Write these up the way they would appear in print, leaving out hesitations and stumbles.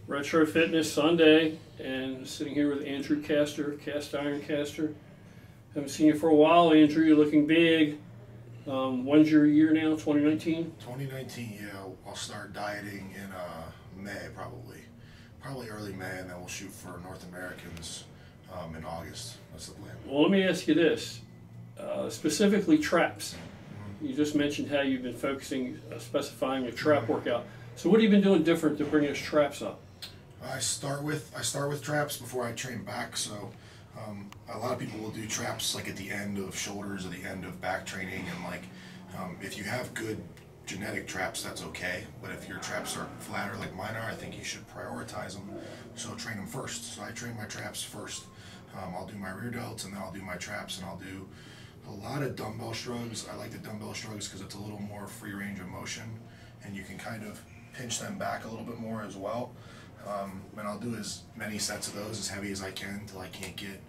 Retro Fitness Sunday, and sitting here with Andrew Kastor, Cast Iron Kastor. Haven't seen you for a while, Andrew. You're looking big. When's your year now? 2019? 2019, yeah. I'll start dieting in May, probably early May, and then we'll shoot for North Americans in August. That's the plan. Well, let me ask you this, specifically traps. You just mentioned how you've been focusing, specifying a trap workout. So what have you been doing different to bring those traps up? I start with traps before I train back. So a lot of people will do traps like at the end of shoulders or the end of back training, and if you have good genetic traps, that's okay. But if your traps are flatter like mine are, I think you should prioritize them. So train them first. So I train my traps first. I'll do my rear delts, and then I'll do my traps, and I'll do a lot of dumbbell shrugs. I like the dumbbell shrugs because it's a little more free range of motion, and you can kind of pinch them back a little bit more as well. And I'll do as many sets of those, as heavy as I can, until I can't get,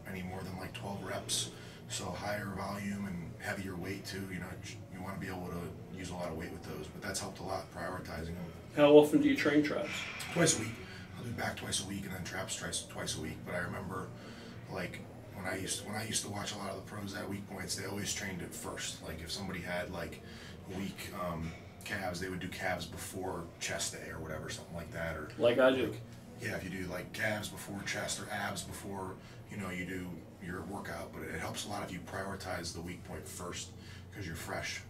any more than like 12 reps. So higher volume and heavier weight too. You want to be able to use a lot of weight with those, but that's helped a lot, prioritizing them. How often do you train traps? Twice a week. I'll do back twice a week, and then traps twice a week. But I remember, like, when I used to watch a lot of the pros at weak points, they always trained it first. Like if somebody had like weak calves, they would do calves before chest day or whatever, something like that. Or like I do. Yeah, if you do like calves before chest or abs before, you do your workout. But it helps a lot if you prioritize the weak point first because you're fresh.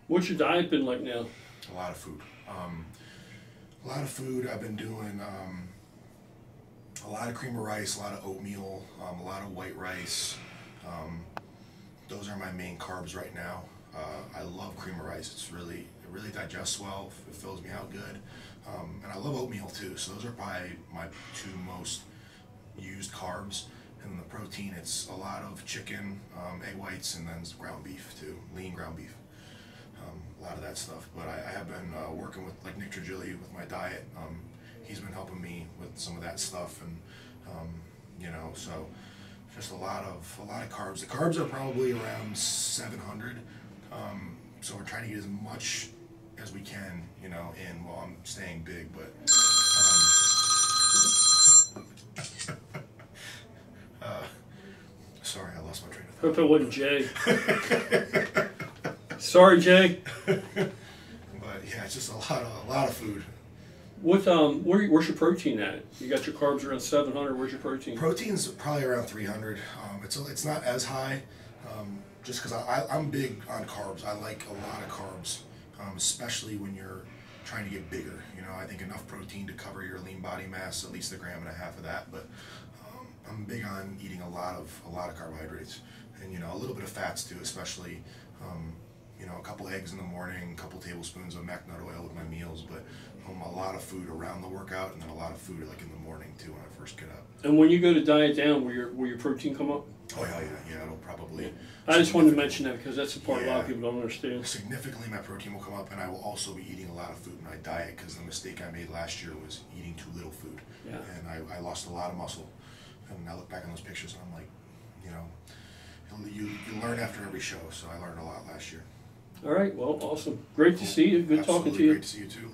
What's your diet been like now? A lot of food. A lot of food. I've been doing a lot of cream of rice, a lot of oatmeal, a lot of white rice. Those are my main carbs right now. I love cream of rice. It really digests well. It fills me out good. And I love oatmeal too. So those are probably my two most used carbs. And then the protein, it's a lot of chicken, egg whites, and then ground beef too, lean ground beef. A lot of that stuff. But I have been working with like Nick Trigili with my diet. He's been helping me with some of that stuff, and so just a lot of carbs. The carbs are probably around 700. So we're trying to get as much as we can, in while I'm staying big. But sorry, I lost my train of thought. Hope it wasn't Jay. Sorry, Jay. But yeah, it's just a lot of food. Where's your protein at? You got your carbs around 700. Where's your protein? Protein's probably around 300. It's not as high, just because I'm big on carbs. I like a lot of carbs, especially when you're trying to get bigger. I think enough protein to cover your lean body mass, at least 1.5 grams of that. But I'm big on eating a lot of carbohydrates, and a little bit of fats too, especially. A couple eggs in the morning, a couple tablespoons of mac nut oil with my meals, but a lot of food around the workout, and then a lot of food like in the morning too when I first get up. And when you go to diet down, will your protein come up? Oh yeah, it'll probably. I just wanted to mention that because that's the part a lot of people don't understand. Significantly, my protein will come up, and I will also be eating a lot of food in my diet because the mistake I made last year was eating too little food, and I lost a lot of muscle. And I look back on those pictures, and I'm like, you learn after every show, so I learned a lot last year. All right, well, awesome. Great to see you. Good talking to you. Great to see you too.